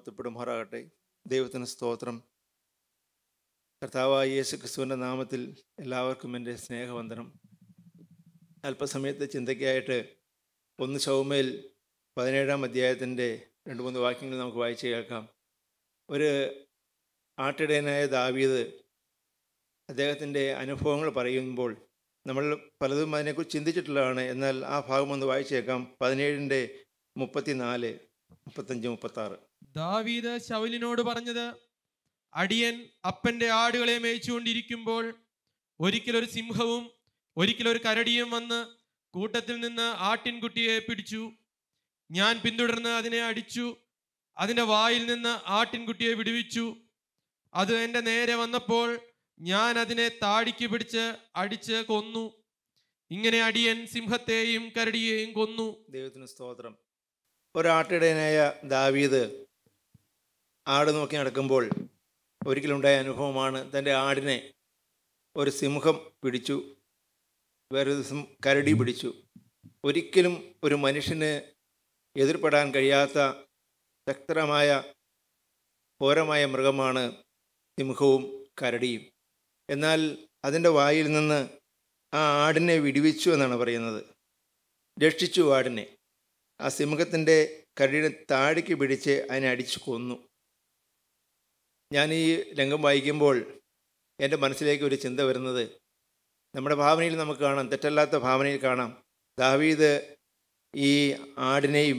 മഹത്വപ്പെടുമാറാകട്ടെ. ദൈവത്തിന് സ്തോത്രം. കർത്താവായ യേശു ക്രിസ്തുവിൻ്റെ നാമത്തിൽ എല്ലാവർക്കും എൻ്റെ സ്നേഹവന്ദനം. അല്പസമയത്തെ ചിന്തയ്ക്കായിട്ട് 1 ശമൂവേൽ 17 അധ്യായത്തിൻ്റെ 2-3 വാക്യങ്ങൾ നമുക്ക് വായിച്ച് കേൾക്കാം. ഒരു ആട്ടിടയനായ ദാവീദ് അദ്ദേഹത്തിൻ്റെ അനുഭവങ്ങൾ പറയുമ്പോൾ നമ്മൾ പലതും അതിനെക്കുറിച്ച് ചിന്തിച്ചിട്ടുള്ളതാണ്. എന്നാൽ ആ ഭാഗം ഒന്ന് വായിച്ച് കേൾക്കാം. 17:34, 35, 36. ദാവീദ് ശൗലിനോട് പറഞ്ഞത്, അടിയൻ അപ്പന്റെ ആടുകളെ മേയിച്ചുകൊണ്ടിരിക്കുമ്പോൾ ഒരിക്കലൊരു സിംഹവും ഒരിക്കലൊരു കരടിയും വന്ന് കൂട്ടത്തിൽ നിന്ന് ആട്ടിൻകുട്ടിയെ പിടിച്ചു. ഞാൻ പിന്തുടർന്ന് അതിനെ അടിച്ചു. അതിൻ്റെ വായിൽ നിന്ന് ആട്ടിൻകുട്ടിയെ വിടുവിച്ചു. അത് എൻ്റെ നേരെ വന്നപ്പോൾ ഞാൻ അതിനെ താടിക്ക് പിടിച്ച് അടിച്ച് കൊന്നു. ഇങ്ങനെ അടിയൻ സിംഹത്തെയും കരടിയെയും കൊന്നു. ദൈവത്തിന് സ്തോത്രം. ഒരാട്ടിടയനായ ദാവീദ് ആട് നോക്കി നടക്കുമ്പോൾ ഒരിക്കലുണ്ടായ അനുഭവമാണ്. തൻ്റെ ആടിനെ ഒരു സിംഹം പിടിച്ചു, വേറൊരു ദിവസം കരടി പിടിച്ചു. ഒരിക്കലും ഒരു മനുഷ്യന് എതിർപ്പെടാൻ കഴിയാത്ത ശക്തമായ ഘോരമായ മൃഗമാണ് സിംഹവും കരടിയും. എന്നാൽ അതിൻ്റെ വായിൽ നിന്ന് ആ ആടിനെ വിടുവിച്ചു എന്നാണ് പറയുന്നത്. രക്ഷിച്ചു ആടിനെ. ആ സിംഹത്തിൻ്റെ കരടിയുടെ താടിക്ക് പിടിച്ച് അതിനെ അടിച്ചു കൊന്നു. ഞാൻ ഈ രംഗം വായിക്കുമ്പോൾ എൻ്റെ മനസ്സിലേക്ക് ഒരു ചിന്ത വരുന്നത്, നമ്മുടെ ഭാവനയിൽ നമുക്ക് കാണാം, തെറ്റല്ലാത്ത ഭാവനയിൽ കാണാം, ദാവീദ് ഈ ആടിനെയും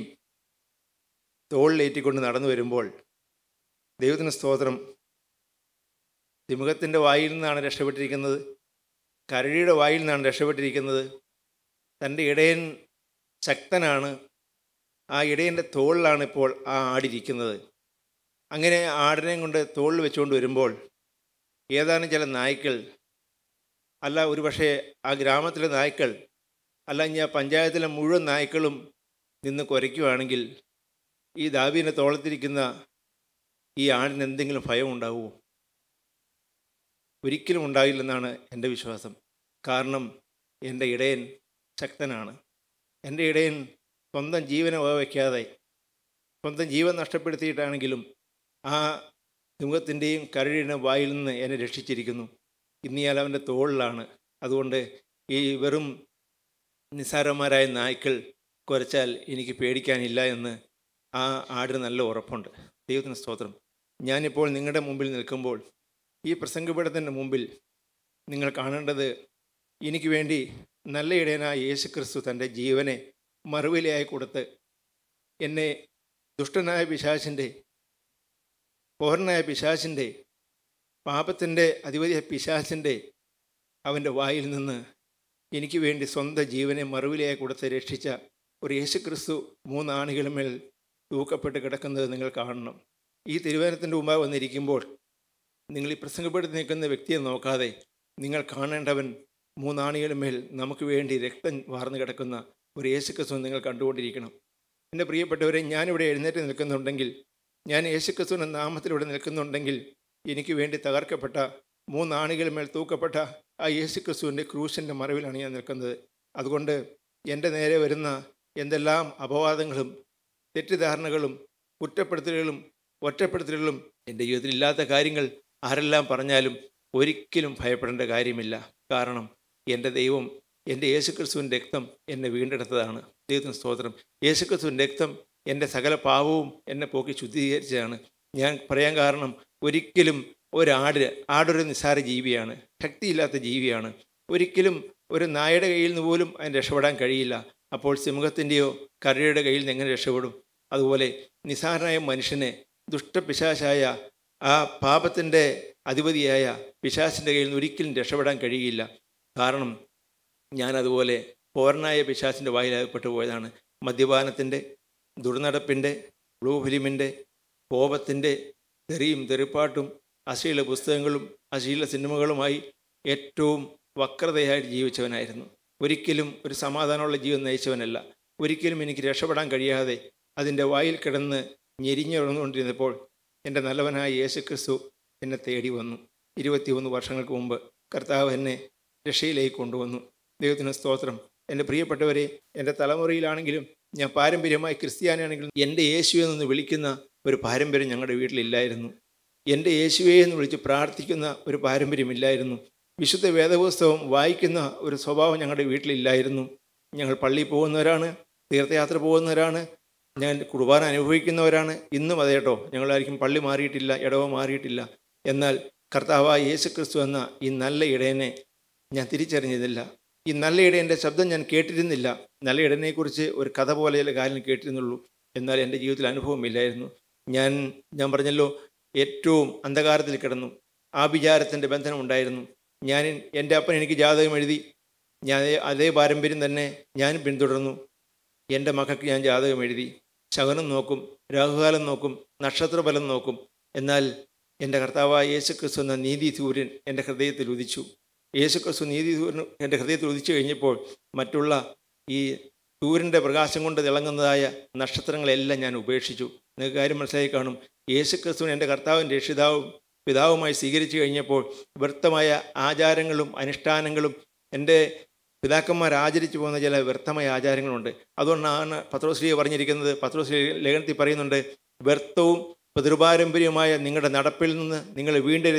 തോളിലേറ്റിക്കൊണ്ട് നടന്നു വരുമ്പോൾ, ദൈവത്തിന് സ്തോത്രം, സിംഹത്തിൻ്റെ വായിൽ നിന്നാണ് രക്ഷപ്പെട്ടിരിക്കുന്നത്, കരടിയുടെ വായിൽ നിന്നാണ് രക്ഷപ്പെട്ടിരിക്കുന്നത്. തൻ്റെ ഇടയൻ ശക്തനാണ്. ആ ഇടയൻ്റെ തോളിലാണ് ഇപ്പോൾ ആ ആടിരിക്കുന്നത്. അങ്ങനെ ആടിനെയും കൊണ്ട് തോളിൽ വെച്ചുകൊണ്ട് വരുമ്പോൾ ഏതാനും ചില നായ്ക്കൾ, അല്ല ഒരുപക്ഷെ ആ ഗ്രാമത്തിലെ നായ്ക്കൾ, അല്ല ഇനി ആ പഞ്ചായത്തിലെ മുഴുവൻ നായ്ക്കളും നിന്ന് കുരയ്ക്കുകയാണെങ്കിൽ ഈ ദാവീദിൻ്റെ തോളത്തിരിക്കുന്ന ഈ ആടിന് എന്തെങ്കിലും ഭയം ഉണ്ടാവുമോ? ഒരിക്കലും ഉണ്ടാകില്ലെന്നാണ് എൻ്റെ വിശ്വാസം. കാരണം എൻ്റെ ഇടയൻ ശക്തനാണ്. എൻ്റെ ഇടയൻ സ്വന്തം ജീവനെ വയ്ക്കാതെ, സ്വന്തം ജീവൻ നഷ്ടപ്പെടുത്തിയിട്ടാണെങ്കിലും ആ സിംഹത്തിൻ്റെയും കരടിയുടെ വായിൽ നിന്ന് എന്നെ രക്ഷിച്ചിരിക്കുന്നു. ഇന്നിയാൽ അവൻ്റെ തോളിലാണ്. അതുകൊണ്ട് ഈ വെറും നിസ്സാരന്മാരായ നായ്ക്കൾ കുരച്ചാൽ എനിക്ക് പേടിക്കാനില്ല എന്ന് ആ ആടിന് നല്ല ഉറപ്പുണ്ട്. ദൈവത്തിന് സ്തോത്രം. ഞാനിപ്പോൾ നിങ്ങളുടെ മുമ്പിൽ നിൽക്കുമ്പോൾ, ഈ പ്രസംഗപീഠത്തിൻ്റെ മുമ്പിൽ നിങ്ങൾ കാണേണ്ടത്, എനിക്ക് വേണ്ടി നല്ല ഇടയനായ യേശു ക്രിസ്തു തൻ്റെ ജീവനെ മറുവിലയായി കൊടുത്ത് എന്നെ ദുഷ്ടനായ പിശാചിൻ്റെ, പോരനായ പിശാചിൻ്റെ, പാപത്തിൻ്റെ അധിപതിയായ പിശാചിൻ്റെ അവൻ്റെ വായിൽ നിന്ന് എനിക്ക് വേണ്ടി സ്വന്തം ജീവനെ മറുവിലയായി കൊടുത്ത് രക്ഷിച്ച ഒരു യേശു ക്രിസ്തു 3 ആണികളുമേൽ തൂക്കപ്പെട്ട് കിടക്കുന്നത് നിങ്ങൾ കാണണം. ഈ തിരുവചനത്തിൻ്റെ മുമ്പാകെ വന്നിരിക്കുമ്പോൾ നിങ്ങൾ ഈ പ്രസംഗപ്പെടുത്തി നിൽക്കുന്ന വ്യക്തിയെ നോക്കാതെ നിങ്ങൾ കാണേണ്ടവൻ 3 ആണികളുമേൽ നമുക്ക് വേണ്ടി രക്തം വാർന്നു കിടക്കുന്ന ഒരു യേശു ക്രിസ്തു നിങ്ങൾ കണ്ടുകൊണ്ടിരിക്കണം. എൻ്റെ പ്രിയപ്പെട്ടവരെ, ഞാനിവിടെ എഴുന്നേറ്റ് നിൽക്കുന്നുണ്ടെങ്കിൽ, ഞാൻ യേശു ക്രിസ്തുവിൻ്റെ നാമത്തിലൂടെ നിൽക്കുന്നുണ്ടെങ്കിൽ, എനിക്ക് വേണ്ടി തകർക്കപ്പെട്ട 3 ആണികളുമേൽ തൂക്കപ്പെട്ട ആ യേശു ക്രിസ്തുവിൻ്റെ ക്രൂശിൻ്റെ മറവിലാണ് ഞാൻ നിൽക്കുന്നത്. അതുകൊണ്ട് എൻ്റെ നേരെ വരുന്ന എന്തെല്ലാം അപവാദങ്ങളും തെറ്റിദ്ധാരണകളും കുറ്റപ്പെടുത്തലുകളും ഒറ്റപ്പെടുത്തലുകളും എൻ്റെ ജീവിതത്തിൽ ഇല്ലാത്ത കാര്യങ്ങൾ ആരെല്ലാം പറഞ്ഞാലും ഒരിക്കലും ഭയപ്പെടേണ്ട കാര്യമില്ല. കാരണം എൻ്റെ ദൈവം, എൻ്റെ യേശുക്രിസ്തുവിൻ്റെ രക്തം എന്നെ വീണ്ടെടുത്തതാണ്. ദൈവത്തിന് സ്തോത്രം. യേശുക്രിസ്തുവിൻ്റെ രക്തം എൻ്റെ സകല പാപവും എന്നെ പോക്കി ശുദ്ധീകരിച്ചതാണ്. ഞാൻ പറയാൻ കാരണം, ഒരിക്കലും ആടൊരു നിസ്സാര ജീവിയാണ്, ശക്തിയില്ലാത്ത ജീവിയാണ്. ഒരിക്കലും ഒരു നായയുടെ കയ്യിൽ നിന്ന് പോലും അതിന് രക്ഷപ്പെടാൻ കഴിയില്ല. അപ്പോൾ സിംഹത്തിൻ്റെയോ കരടിയുടെ കയ്യിൽ നിന്ന് എങ്ങനെ രക്ഷപ്പെടും? അതുപോലെ നിസ്സാരനായ മനുഷ്യനെ ദുഷ്ടപിശാചായ ആ പാപത്തിൻ്റെ അധിപതിയായ പിശാചിൻ്റെ കയ്യിൽ നിന്ന് ഒരിക്കലും രക്ഷപ്പെടാൻ കഴിയില്ല. കാരണം ഞാനതുപോലെ പോരനായ പിശാചിൻ്റെ വായിലകപ്പെട്ടു പോയതാണ്. മദ്യപാനത്തിൻ്റെ, ദുർനടപ്പിൻ്റെ, ബ്ലൂ ഫിലിമിൻ്റെ, കോപത്തിൻ്റെ, തെറിയും തെറിപ്പാട്ടും അശ്ലീല പുസ്തകങ്ങളും അശ്ലീല സിനിമകളുമായി ഏറ്റവും വക്രതയായിട്ട് ജീവിച്ചവനായിരുന്നു. ഒരിക്കലും ഒരു സമാധാനമുള്ള ജീവിതം നയിച്ചവനല്ല. ഒരിക്കലും എനിക്ക് രക്ഷപ്പെടാൻ കഴിയാതെ അതിൻ്റെ വായിൽ കിടന്ന് ഞെരിഞ്ഞുകൊണ്ടിരുന്നപ്പോൾ എൻ്റെ നല്ലവനായ യേശു ക്രിസ്തു എന്നെ തേടി വന്നു. 21 വർഷങ്ങൾക്ക് മുമ്പ് കർത്താവ് എന്നെ രക്ഷയിലേക്ക് കൊണ്ടുവന്നു. ദൈവത്തിന് സ്തോത്രം. എൻ്റെ പ്രിയപ്പെട്ടവരെ, എൻ്റെ തലമുറയിലാണെങ്കിലും ഞാൻ പാരമ്പര്യമായി ക്രിസ്ത്യാനിയാണെങ്കിലും എൻ്റെ യേശു എന്നൊന്ന് വിളിക്കുന്ന ഒരു പാരമ്പര്യം ഞങ്ങളുടെ വീട്ടിലില്ലായിരുന്നു. എൻ്റെ യേശുവേ എന്ന് വിളിച്ച് പ്രാർത്ഥിക്കുന്ന ഒരു പാരമ്പര്യമില്ലായിരുന്നു. വിശുദ്ധ വേദപുസ്തകം വായിക്കുന്ന ഒരു സ്വഭാവം ഞങ്ങളുടെ വീട്ടിലില്ലായിരുന്നു. ഞങ്ങൾ പള്ളിയിൽ പോകുന്നവരാണ്, തീർത്ഥയാത്ര പോകുന്നവരാണ്, ഞാൻ കുർബാന അനുഭവിക്കുന്നവരാണ്. ഇന്നും അതേ കേട്ടോ, ഞങ്ങളായിരിക്കും പള്ളി മാറിയിട്ടില്ല, ഇടവ മാറിയിട്ടില്ല. എന്നാൽ കർത്താവായ യേശു ക്രിസ്തു എന്ന ഈ നല്ല ഇടയനെ ഞാൻ തിരിച്ചറിഞ്ഞിരുന്നില്ല. ഈ നല്ല ഇടയൻ്റെ ശബ്ദം ഞാൻ കേട്ടിരുന്നില്ല. നല്ല ഇടയനെക്കുറിച്ച് ഒരു കഥ പോലെ ചില കാര്യം കേട്ടിരുന്നുള്ളൂ. എന്നാൽ എൻ്റെ ജീവിതത്തിൽ അനുഭവമില്ലായിരുന്നു. ഞാൻ പറഞ്ഞല്ലോ, ഏറ്റവും അന്ധകാരത്തിൽ കിടന്നു. ആഭിചാരത്തിൻ്റെ ബന്ധനം ഉണ്ടായിരുന്നു. എൻ്റെ അപ്പൻ എനിക്ക് ജാതകം എഴുതി. ഞാൻ അതേ പാരമ്പര്യം തന്നെ ഞാൻ പിന്തുടർന്നു. എൻ്റെ മക്കൾക്ക് ഞാൻ ജാതകം എഴുതി. ശകുനം നോക്കും, രാഹുകാലം നോക്കും, നക്ഷത്രഫലം നോക്കും. എന്നാൽ എൻ്റെ കർത്താവായ യേശുക്രിസ്തു എന്ന നീതി സൂര്യൻ എൻ്റെ ഹൃദയത്തിൽ ഉദിച്ചു. യേശുക്രിസ്തു നീതി സൂര്യൻ എൻ്റെ ഹൃദയത്തിൽ ഉദിച്ചു കഴിഞ്ഞപ്പോൾ മറ്റുള്ള ഈ സൂര്യൻ്റെ പ്രകാശം കൊണ്ട് തിളങ്ങുന്നതായ നക്ഷത്രങ്ങളെല്ലാം ഞാൻ ഉപേക്ഷിച്ചു. നിങ്ങൾക്ക് കാര്യം മനസ്സിലായി കാണും. യേശുക്രിസ്തുവിനെ എൻ്റെ കർത്താവും രക്ഷിതാവും പിതാവുമായി സ്വീകരിച്ചു കഴിഞ്ഞപ്പോൾ വ്യർത്ഥമായ ആചാരങ്ങളും അനുഷ്ഠാനങ്ങളും, എൻ്റെ പിതാക്കന്മാർ ആചരിച്ചു പോകുന്ന ചില വ്യർത്ഥമായ ആചാരങ്ങളുണ്ട്. അതുകൊണ്ടാണ് പത്രോസ്ലീഹ പറഞ്ഞിരിക്കുന്നത്. പത്രോസ്ലീഹ ലേഖനത്തിൽ പറയുന്നുണ്ട്, വ്യർത്ഥവും പിതൃപാരമ്പര്യമായ നിങ്ങളുടെ നടപ്പിൽ നിന്ന് നിങ്ങൾ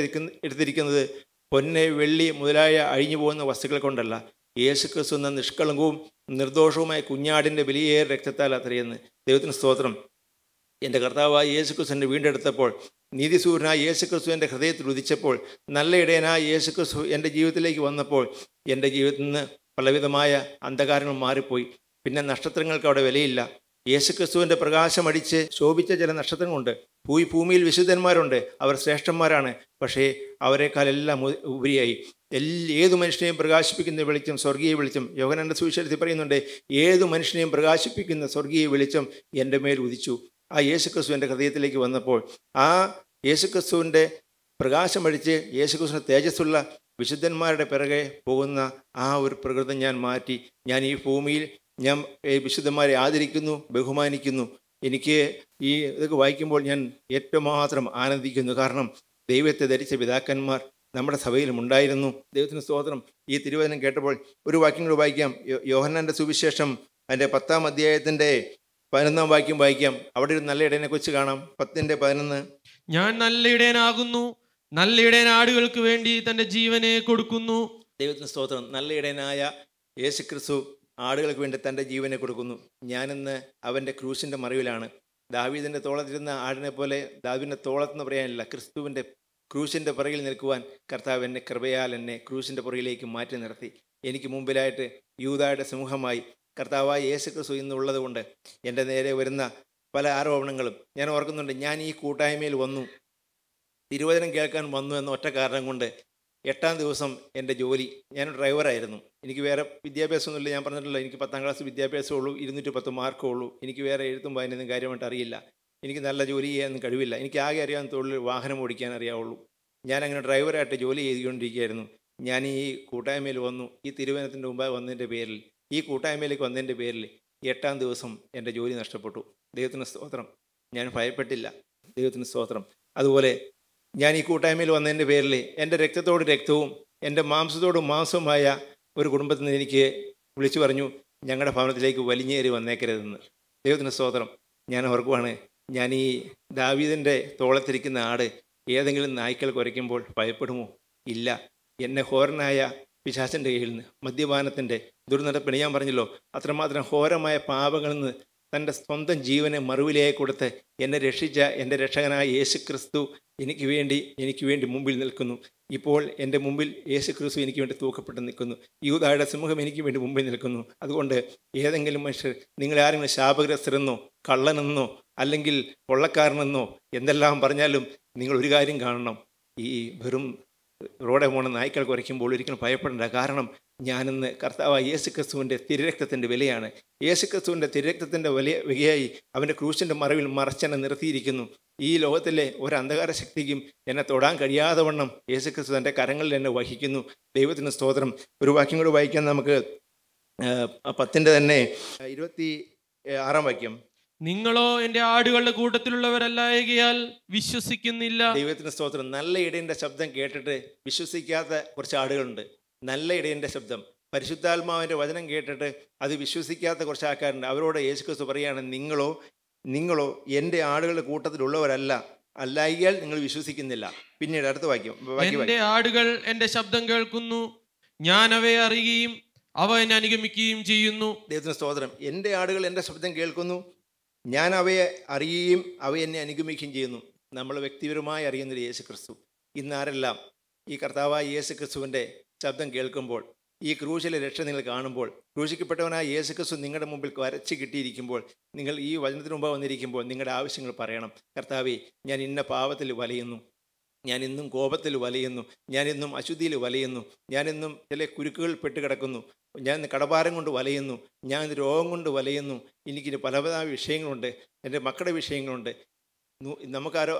എടുത്തിരിക്കുന്നത് പൊന്ന്, വെള്ളി മുതലായ അഴിഞ്ഞു പോകുന്ന വസ്തുക്കൾ കൊണ്ടല്ല, യേശുക്രിസ്തു എന്ന നിഷ്കളങ്കവും നിർദോഷവുമായ കുഞ്ഞാടിൻ്റെ വലിയ രക്തത്താൽ അത്രയെന്ന്. ദൈവത്തിന് സ്തോത്രം. എൻ്റെ കർത്താവായ യേശുക്രിസ്തുവിനെ വീണ്ടെടുത്തപ്പോൾ, നീതിസൂര്യനായ യേശുക്രിസ്തു എൻ്റെ ഹൃദയത്തിൽ ഉദിച്ചപ്പോൾ, നല്ല ഇടയനായ യേശുക്രിസ്തു എൻ്റെ ജീവിതത്തിലേക്ക് വന്നപ്പോൾ എൻ്റെ ജീവിതത്തിൽ നിന്ന് പലവിധമായ അന്ധകാരങ്ങൾ മാറിപ്പോയി. പിന്നെ നക്ഷത്രങ്ങൾക്ക് അവിടെ വിലയില്ല. യേശുക്രിസ്തുവിൻ്റെ പ്രകാശമടിച്ച് ശോഭിച്ച ചില നക്ഷത്രങ്ങളുണ്ട്. ഭൂമിയിൽ വിശുദ്ധന്മാരുണ്ട്, അവർ ശ്രേഷ്ഠന്മാരാണ്. പക്ഷേ അവരെക്കാളെല്ലാം ഉപരിയായി ഏതു മനുഷ്യനെയും പ്രകാശിപ്പിക്കുന്ന വെളിച്ചം, സ്വർഗീയ വെളിച്ചം. യോഹന്നാന്റെ സുവിശേഷത്തിൽ പറയുന്നുണ്ട്, ഏതു മനുഷ്യനെയും പ്രകാശിപ്പിക്കുന്ന സ്വർഗീയ വെളിച്ചം എൻ്റെ മേൽ ഉദിച്ചു. ആ യേശുക്രിസ്തു എൻ്റെ ഹൃദയത്തിലേക്ക് വന്നപ്പോൾ, ആ യേശുക്രിസ്തുവിൻ്റെ പ്രകാശമടിച്ച് യേശുക്രിസ്തുവിൻ്റെ തേജസ്സുള്ള വിശുദ്ധന്മാരുടെ പിറകെ പോകുന്ന ആ ഒരു പ്രകൃതം ഞാൻ മാറ്റി. ഞാൻ ഈ ഭൂമിയിൽ ഞാൻ വിശുദ്ധന്മാരെ ആദരിക്കുന്നു, ബഹുമാനിക്കുന്നു. എനിക്ക് ഈ ഇതൊക്കെ വായിക്കുമ്പോൾ ഞാൻ ഏറ്റവും മാത്രം ആനന്ദിക്കുന്നു. കാരണം ദൈവത്തെ ധരിച്ച പിതാക്കന്മാർ നമ്മുടെ സഭയിലും ഉണ്ടായിരുന്നു. ദൈവത്തിന് സ്തോത്രം. ഈ തിരുവചനം കേട്ടപ്പോൾ ഒരു വാക്യം കൂടി വായിക്കാം. യോഹന്നാന്റെ സുവിശേഷം അതിൻ്റെ 10-ാം അധ്യായത്തിൻ്റെ 11-ാം വാക്യം വായിക്കാം. അവിടെ ഒരു നല്ല ഇടയനെ കുറിച്ച് കാണാം. 10:11. ഞാൻ നല്ല ഇടയനാകുന്നു, നല്ല ഇടയൻ ആടുകൾക്ക് വേണ്ടി തൻ്റെ ജീവനെ കൊടുക്കുന്നു. ദൈവത്തിന് സ്തോത്രം. നല്ല ഇടയനായ യേശുക്രിസ്തു ആടുകൾക്ക് വേണ്ടി തൻ്റെ ജീവനെ കൊടുക്കുന്നു. ഞാനിന്ന് അവൻ്റെ ക്രൂശിൻ്റെ മറവിലാണ്. ദാവീദിൻ്റെ തോളത്തിരുന്ന ആടിനെ പോലെ, ദാവീദിൻ്റെ തോളത്തെന്ന് പറയാനില്ല, ക്രിസ്തുവിൻ്റെ ക്രൂശിൻ്റെ പുറകിൽ നിൽക്കുവാൻ കർത്താവ് എന്നെ കൃപയാൽ എന്നെ ക്രൂശിൻ്റെ പുറകിലേക്ക് മാറ്റി നിർത്തി. എനിക്ക് മുമ്പിലായിട്ട് യൂദായുടെ സമൂഹമായി കർത്താവായ യേശുക്രിസ്തു ഇന്നുള്ളത് കൊണ്ട് എൻ്റെ നേരെ വരുന്ന പല ആരോപണങ്ങളും ഞാൻ ഓർക്കുന്നുണ്ട്. ഞാൻ ഈ കൂട്ടായ്മയിൽ വന്നു, തിരുവചനം കേൾക്കാൻ വന്നു എന്ന ഒറ്റ കാരണം കൊണ്ട് 8-ാം ദിവസം എൻ്റെ ജോലി, ഞാൻ ഡ്രൈവറായിരുന്നു. എനിക്ക് വേറെ വിദ്യാഭ്യാസമൊന്നുമില്ല. ഞാൻ പറഞ്ഞിട്ടുള്ള എനിക്ക് 10-ാം ക്ലാസ് വിദ്യാഭ്യാസമുള്ളൂ, 210 മാർക്കേ ഉള്ളൂ. എനിക്ക് വേറെ എഴുത്തും വായനയൊന്നും കാര്യമായിട്ട് അറിയില്ല. എനിക്ക് നല്ല ജോലി ചെയ്യാനൊന്നും കഴിവില്ല. എനിക്ക് ആകെ അറിയാവുന്ന തൊഴിൽ വാഹനം ഓടിക്കാൻ അറിയാവുള്ളൂ. ഞാനങ്ങനെ ഡ്രൈവറായിട്ട് ജോലി ചെയ്തുകൊണ്ടിരിക്കുകയായിരുന്നു. ഞാൻ ഈ കൂട്ടായ്മയിൽ വന്നു. ഈ തിരുവചനത്തിൻ്റെ മുമ്പ് വന്നതിൻ്റെ പേരിൽ, ഈ കൂട്ടായ്മയിലേക്ക് വന്നതിൻ്റെ പേരിൽ 8-ാം ദിവസം എൻ്റെ ജോലി നഷ്ടപ്പെട്ടു. ദൈവത്തിന് സ്തോത്രം. ഞാൻ ഭയപ്പെട്ടില്ല. ദൈവത്തിന് സ്തോത്രം. അതുപോലെ ഞാൻ ഈ കൂട്ടായ്മയിൽ വന്നതിൻ്റെ പേരിൽ എൻ്റെ രക്തത്തോട് രക്തവും എൻ്റെ മാംസത്തോട് മാംസവുമായ ഒരു കുടുംബത്തിൽ നിന്ന് എനിക്ക് വിളിച്ചു പറഞ്ഞു, ഞങ്ങളുടെ ഭവനത്തിലേക്ക് വലിഞ്ഞേറി വന്നേക്കരുതെന്ന്. ദൈവത്തിന് സ്തോത്രം. ഞാൻ ഓർക്കുവാണ്, ഞാൻ ഈ ദാവീദിൻ്റെ തോളത്തിരിക്കുന്ന ആട് ഏതെങ്കിലും നായ്ക്കൾ കുരയ്ക്കുമ്പോൾ ഭയപ്പെടുമോ? ഇല്ല. എന്നെ ഹോരനായ പിശാചിൻ്റെ കയ്യിൽ നിന്ന്, മദ്യപാനത്തിൻ്റെ ദുർനടപ്പിന്, ഞാൻ പറഞ്ഞല്ലോ, അത്രമാത്രം ഘോരമായ പാപങ്ങളിൽ നിന്ന് തൻ്റെ സ്വന്തം ജീവനെ മറുവിലയായി കൊടുത്ത് എന്നെ രക്ഷിച്ച എൻ്റെ രക്ഷകനായ യേശുക്രിസ്തു എനിക്ക് വേണ്ടി മുമ്പിൽ നിൽക്കുന്നു. ഇപ്പോൾ എൻ്റെ മുമ്പിൽ യേശുക്രിസ്തു എനിക്ക് വേണ്ടി തൂക്കപ്പെട്ട് നിൽക്കുന്നു. യൂദായുടെ സിംഹം എനിക്ക് വേണ്ടി മുമ്പിൽ നിൽക്കുന്നു. അതുകൊണ്ട് ഏതെങ്കിലും മനുഷ്യർ നിങ്ങളെ ആരെങ്കിലും ശാപഗ്രസ്തരെന്നോ കള്ളനെന്നോ അല്ലെങ്കിൽ കൊള്ളക്കാരനെന്നോ എന്തെല്ലാം പറഞ്ഞാലും നിങ്ങൾ ഒരു കാര്യം കാണണം, ഈ വെറും റോഡെ പോണ നായ്ക്കൾ കുരയ്ക്കുമ്പോൾ ഒരിക്കലും ഭയപ്പെടേണ്ട. കാരണം ഞാനിന്ന് കർത്താവായ യേശുക്രിസ്തുവിൻ്റെ തിരുരക്തത്തിൻ്റെ വിലയാണ്. യേശുക്രിസ്തുവിൻ്റെ തിരുരക്തത്തിൻ്റെ വിലയായി അവൻ്റെ ക്രൂശിൻ്റെ മറവിൽ മറച്ചെന്നെ നിർത്തിയിരിക്കുന്നു. ഈ ലോകത്തിലെ ഒരു അന്ധകാര ശക്തിക്കും എന്നെ തൊടാൻ കഴിയാതെ വണ്ണം യേശുക്രിസ്തു തൻ്റെ കരങ്ങളിൽ എന്നെ വഹിക്കുന്നു. ദൈവത്തിന് സ്തോത്രം. ഒരു വാക്യം കൂടി വായിക്കാൻ നമുക്ക്. 10-ന്റെ തന്നെ 26-ാം വാക്യം. നിങ്ങളോ എൻ്റെ ആടുകളുടെ കൂട്ടത്തിലുള്ളവരല്ലായകയാൽ വിശ്വസിക്കുന്നില്ല. ദൈവത്തിന് സ്തോത്രം. നല്ല ഇടയൻ്റെ ശബ്ദം കേട്ടിട്ട് വിശ്വസിക്കാത്ത കുറച്ച് ആടുകളുണ്ട്. നല്ല ഇടയൻ്റെ ശബ്ദം, പരിശുദ്ധാത്മാവിൻ്റെ വചനം കേട്ടിട്ട് അത് വിശ്വസിക്കാത്ത കുറച്ച് ആൾക്കാരുണ്ട്. അവരോട് യേശുക്രിസ്തു പറയുകയാണ്, നിങ്ങളോ നിങ്ങളോ എൻ്റെ ആടുകളുടെ കൂട്ടത്തിലുള്ളവരല്ല, അല്ലായിയാൽ നിങ്ങൾ വിശ്വസിക്കുന്നില്ല. പിന്നീട് അടുത്ത വാക്യം. എന്റെ ആടുകൾ എന്റെ ശബ്ദം കേൾക്കുന്നു, ഞാൻ അവയെ അറിയുകയും അവ എന്നെ അനുഗമിക്കുകയും ചെയ്യുന്നു. ദൈവത്തിന് സ്തോത്രം. എൻ്റെ ആടുകൾ എൻ്റെ ശബ്ദം കേൾക്കുന്നു, ഞാൻ അവയെ അറിയുകയും അവ എന്നെ അനുഗമിക്കുകയും ചെയ്യുന്നു. നമ്മൾ വ്യക്തിപരമായി അറിയുന്നൊരു യേശു ക്രിസ്തു. ഇന്നാരെല്ലാം ഈ കർത്താവായ യേശു ക്രിസ്തുവിൻ്റെ ശബ്ദം കേൾക്കുമ്പോൾ, ഈ ക്രൂശിലെ രക്ഷ നിങ്ങൾ കാണുമ്പോൾ, ക്രൂശിക്കപ്പെട്ടവനായ യേശു ക്രിസ്തു നിങ്ങളുടെ മുമ്പിൽ വരച്ച് കിട്ടിയിരിക്കുമ്പോൾ, നിങ്ങൾ ഈ വചനത്തിന് മുമ്പ് വന്നിരിക്കുമ്പോൾ നിങ്ങളുടെ ആവശ്യങ്ങൾ പറയണം. കർത്താവേ, ഞാൻ ഇന്ന പാപത്തിൽ വലയുന്നു, ഞാൻ ഇന്നും കോപത്തിൽ വലയുന്നു, ഞാൻ ഇന്നും അശുദ്ധിയിൽ വലയുന്നു, ഞാൻ ഇന്നും ചില കുരുക്കുകൾ പെട്ട് കിടക്കുന്നു, ഞാൻ കടഭാരം കൊണ്ട് വലയുന്നു, ഞാൻ രോഗം കൊണ്ട് വലയുന്നു, എനിക്കിന് പല പല വിഷയങ്ങളുണ്ട്, എൻ്റെ മക്കളുടെ വിഷയങ്ങളുണ്ട്.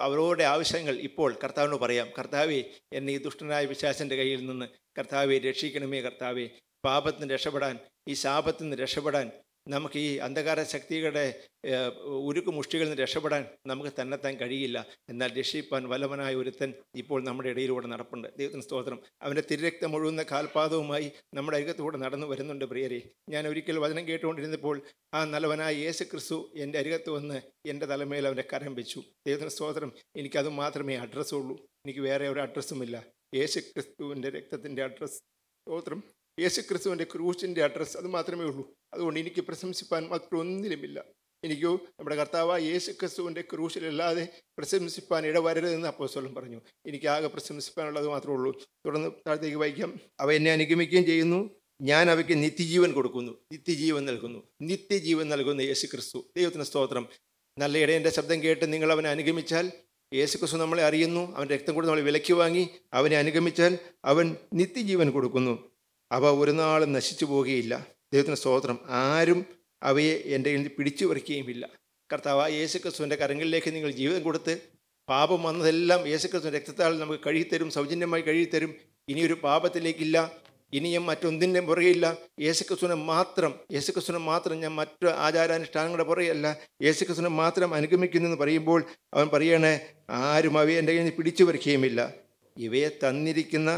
അവരുടെ ആവശ്യങ്ങൾ ഇപ്പോൾ കർത്താവിനോട് പറയാം. കർത്താവേ, എന്നെ ഈ ദുഷ്ടനായ പിശാചിൻ്റെ കയ്യിൽ നിന്ന് കർത്താവെ രക്ഷിക്കണമേ. കർത്താവെ, പാപത്തിൽ നിന്ന് രക്ഷപ്പെടാൻ, ഈ ശാപത്തിൽ നിന്ന് രക്ഷപ്പെടാൻ, നമുക്ക് ഈ അന്ധകാര ശക്തികളുടെ ഉരുക്കുമുഷ്ടികളിൽ നിന്ന് രക്ഷപ്പെടാൻ നമുക്ക് തന്നെത്താൻ കഴിയില്ല. എന്നാൽ രക്ഷിപ്പാൻ വല്ലവനായ ഒരുത്തൻ ഇപ്പോൾ നമ്മുടെ ഇടയിലൂടെ നടപ്പുണ്ട്. ദൈവത്തിന് സ്തോത്രം. അവൻ്റെ തിരുരക്തം ഒഴുകുന്ന കാൽപാദവുമായി നമ്മുടെ അരികത്തൂടെ നടന്നു വരുന്നുണ്ട്. പ്രിയരെ, ഞാൻ ഒരിക്കൽ വചനം കേട്ടുകൊണ്ടിരുന്നപ്പോൾ ആ നല്ലവനായ യേശു ക്രിസ്തു എൻ്റെ അരികത്ത് വന്ന് എൻ്റെ തലമേൽ അവൻ്റെ കരം വെച്ചു. ദൈവത്തിന് സ്തോത്രം. എനിക്കത് മാത്രമേ അഡ്രസ്സുള്ളൂ, എനിക്ക് വേറെ ഒരു അഡ്രസ്സുമില്ല. യേശു ക്രിസ്തുവിൻ്റെ രക്തത്തിൻ്റെ അഡ്രസ്സ്. സ്തോത്രം. യേശു ക്രിസ്തുവിൻ്റെ ക്രൂശിൻ്റെ അഡ്രസ്സ്, അത് മാത്രമേ ഉള്ളൂ. അതുകൊണ്ട് എനിക്ക് പ്രശംസിപ്പാൻ മറ്റൊന്നിലുമില്ല. എനിക്കോ നമ്മുടെ കർത്താവായ യേശു ക്രിസ്തുവിൻ്റെ ക്രൂശിലല്ലാതെ പ്രശംസിപ്പാൻ ഇടവരരുതെന്ന് അപ്പോസ്തലൻ പറഞ്ഞു. എനിക്ക് ആകെ പ്രശംസിപ്പാനുള്ളത് മാത്രമേ ഉള്ളൂ. തുടർന്ന് താഴത്തേക്ക് വായിക്കാം. അവ എന്നെ അനുഗമിക്കുകയും ചെയ്യുന്നു, ഞാൻ അവയ്ക്ക് നിത്യജീവൻ കൊടുക്കുന്നു. നിത്യജീവൻ നൽകുന്നു, നിത്യജീവൻ നൽകുന്ന യേശു ക്രിസ്തു. ദൈവത്തിന് സ്തോത്രം. നല്ല ഇടയൻ്റെ ശബ്ദം കേട്ട് നിങ്ങൾ അവനെ അനുഗമിച്ചാൽ, യേശു ക്രിസ്തു നമ്മളെ അറിയുന്നു, അവൻ്റെ രക്തം കൂടി നമ്മളെ വിലയ്ക്ക് വാങ്ങി അവനെ അനുഗമിച്ചാൽ അവൻ നിത്യജീവൻ കൊടുക്കുന്നു. അവ ഒരു നാളും നശിച്ചു പോവുകയില്ല. ദൈവത്തിന് സ്തോത്രം. ആരും അവയെ എൻ്റെ കയ്യിൽ പിടിച്ചു പറിക്കുകയുമില്ല. കർത്താവായ യേശു ക്രിസ്തുവിൻ്റെ കരങ്ങളിലേക്ക് നിങ്ങൾ ജീവിതം കൊടുത്ത്, പാപം വന്നതെല്ലാം യേശു ക്രിസ്തുവിൻ്റെ രക്തത്താൽ നമുക്ക് കഴുകിത്തരും, സൗജന്യമായി കഴുകിത്തരും. ഇനിയൊരു പാപത്തിലേക്കില്ല, ഇനിയും മറ്റൊന്നിൻ്റെ പുറകെയില്ല. യേശുക്രിസ്തുവിനെ മാത്രം ഞാൻ മറ്റു ആചാരാനുഷ്ഠാനങ്ങളുടെ പുറകെയല്ല, യേശുക്രിസ്തുവിനെ മാത്രം അനുഗമിക്കുന്നു പറയുമ്പോൾ അവൻ പറയണേ, ആരും അവയെ എൻ്റെ കയ്യിൽ നിന്ന് പിടിച്ചു പറിക്കുകയുമില്ല. ഇവയെ തന്നിരിക്കുന്ന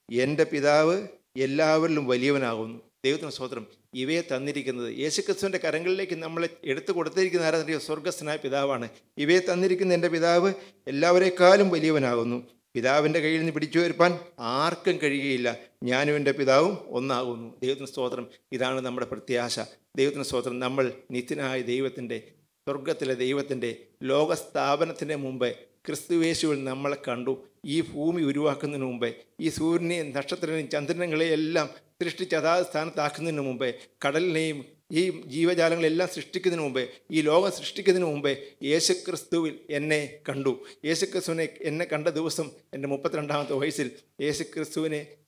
എൻ്റെ പിതാവ് എല്ലാവരിലും വലിയവനാകുന്നു. ദൈവത്തിന് സ്തോത്രം. ഇവയെ തന്നിരിക്കുന്നത് യേശുക്രിസ്തുവിൻ്റെ കരങ്ങളിലേക്ക് നമ്മളെ എടുത്തു കൊടുത്തിരിക്കുന്ന ആരാധന സ്വർഗസ്ഥനായ പിതാവാണ്. ഇവയെ തന്നിരിക്കുന്ന എൻ്റെ പിതാവ് എല്ലാവരെക്കാളും വലിയവനാകുന്നു. പിതാവിൻ്റെ കയ്യിൽ നിന്ന് പിടിച്ചു വരുപ്പാൻ ആർക്കും കഴിയുകയില്ല. ഞാനും എൻ്റെ പിതാവും ഒന്നാകുന്നു. ദൈവത്തിന് സ്തോത്രം. ഇതാണ് നമ്മുടെ പ്രത്യാശ. ദൈവത്തിന് സ്തോത്രം. നമ്മൾ നിത്യനായ ദൈവത്തിൻ്റെ, സ്വർഗത്തിലെ ദൈവത്തിൻ്റെ ലോകസ്ഥാപനത്തിൻ്റെ മുമ്പേ ക്രിസ്തുയേശുവിൽ നമ്മളെ കണ്ടു. ഈ ഭൂമി ഉരുവാക്കുന്നതിന് മുമ്പേ, ഈ സൂര്യനെയും നക്ഷത്രങ്ങളെയും ചന്ദ്രനെയും എല്ലാം സൃഷ്ടിച്ച് അതാത് സ്ഥാനത്താക്കുന്നതിന് മുമ്പേ, കടലിനെയും ഈ ജീവജാലങ്ങളെല്ലാം സൃഷ്ടിക്കുന്നതിന് മുമ്പേ, ഈ ലോകം സൃഷ്ടിക്കുന്നതിന് മുമ്പേ യേശുക്രിസ്തുവിൽ എന്നെ കണ്ടു. യേശുക്രിസ്തുവിനെ എന്നെ കണ്ട ദിവസം എൻ്റെ 32-ാമത്തെ വയസ്സിൽ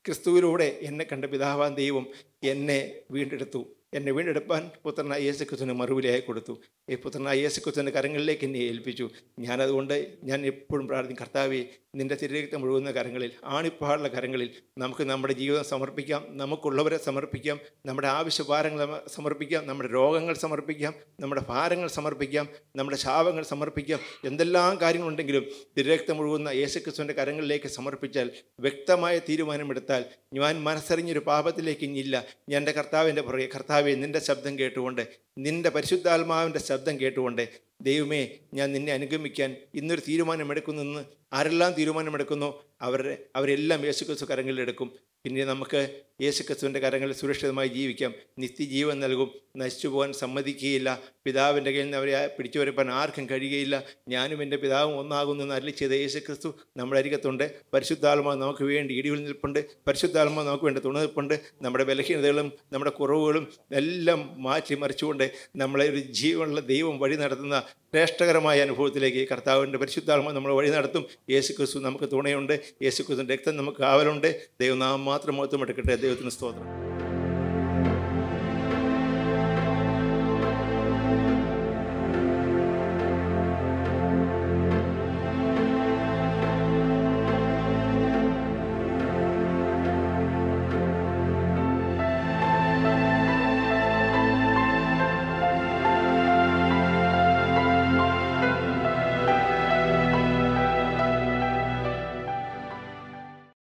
ക്രിസ്തുവിലൂടെ എന്നെ കണ്ട പിതാവാൻ ദൈവം എന്നെ വീണ്ടെടുത്തു. എന്നെ വീണ്ടെടുപ്പാൻ പുത്രനായ യേശുക്രിസ്തുവിനെ മറുവിലയായി കൊടുത്തു. ഈ പുത്രനായ യേശുക്രിസ്തുവിൻ്റെ കരങ്ങളിലേക്ക് എന്നെ ഏൽപ്പിച്ചു. ഞാനതുകൊണ്ട് ഞാൻ എപ്പോഴും പ്രാർത്ഥിക്കും, കർത്താവേ, നിൻ്റെ തിരുരക്തം മുഴുകുന്ന കരങ്ങളിൽ, ആണിപ്പാടുള്ള കരങ്ങളിൽ നമുക്ക് നമ്മുടെ ജീവിതം സമർപ്പിക്കാം, നമുക്കുള്ളവരെ സമർപ്പിക്കാം, നമ്മുടെ ആവശ്യഭാരങ്ങൾ സമർപ്പിക്കാം, നമ്മുടെ രോഗങ്ങൾ സമർപ്പിക്കാം, നമ്മുടെ ഭാരങ്ങൾ സമർപ്പിക്കാം, നമ്മുടെ ശാപങ്ങൾ സമർപ്പിക്കാം. എന്തെല്ലാം കാര്യങ്ങളുണ്ടെങ്കിലും തിരുരക്തം മുഴുകുന്ന യേശുക്രിസ്തുവിൻ്റെ കരങ്ങളിലേക്ക് സമർപ്പിച്ചാൽ, വ്യക്തമായ തീരുമാനമെടുത്താൽ, ഞാൻ മനസ്സറിഞ്ഞൊരു പാപത്തിലേക്ക് ഇനിയില്ല, ഞാൻ എൻ്റെ കർത്താവിൻ്റെ പുറകെ, കർത്താവേ, നിൻ്റെ ശബ്ദം കേട്ടുകൊണ്ട്, നിൻ്റെ പരിശുദ്ധാത്മാവിൻ്റെ ശബ്ദം കേട്ടുകൊണ്ട്, ദൈവമേ, ഞാൻ നിന്നെ അനുഗമിക്കാൻ ഇന്നൊരു തീരുമാനമെടുക്കുന്നെന്ന് ആരെല്ലാം തീരുമാനമെടുക്കുന്നോ അവരെല്ലാം യേശുക്രിസ്തു കരങ്ങളിലെടുക്കും. പിന്നെ നമുക്ക് യേശുക്രിസ്തുവിൻ്റെ കരങ്ങളിൽ സുരക്ഷിതമായി ജീവിക്കാം. നിത്യജീവൻ നൽകും, നശിച്ചു പോകാൻ സമ്മതിക്കുകയില്ല. പിതാവിൻ്റെ കയ്യിൽ നിന്ന് അവരെ പിടിച്ചു വരപ്പാൻ ആർക്കും കഴിയുകയില്ല. ഞാനും എൻ്റെ പിതാവും ഒന്നാകുന്നു എന്ന് അരുളി ചെയ്ത യേശുക്രിസ്തു നമ്മുടെ അരികത്തുണ്ട്. പരിശുദ്ധാത്മാവ് നമുക്ക് വേണ്ടി ഇടിവിൽ നിൽപ്പുണ്ട്. പരിശുദ്ധാത്മാവ് നമുക്ക് വേണ്ടി തുണ നിൽപ്പുണ്ട്. നമ്മുടെ ബലഹീനതകളും നമ്മുടെ കുറവുകളും എല്ലാം മാറ്റി മറിച്ചുകൊണ്ട് നമ്മളെ ഒരു ജീവനുള്ള ദൈവം വഴി നടത്തുന്ന ശ്രേഷ്ഠകരമായ അനുഭവത്തിലേക്ക് കർത്താവിൻ്റെ പരിശുദ്ധാത്മാവ് നമ്മൾ വഴി നടത്തും. യേശുക്രിസ്തു നമുക്ക് തുണയുണ്ട്. യേശുക്രിസ്തുവിൻ്റെ രക്തം നമുക്ക് കാവലുണ്ട്. ദൈവനാമം മാത്രം മഹത്വം എടുക്കട്ടെ. ദൈവത്തിന് സ്തോത്രം.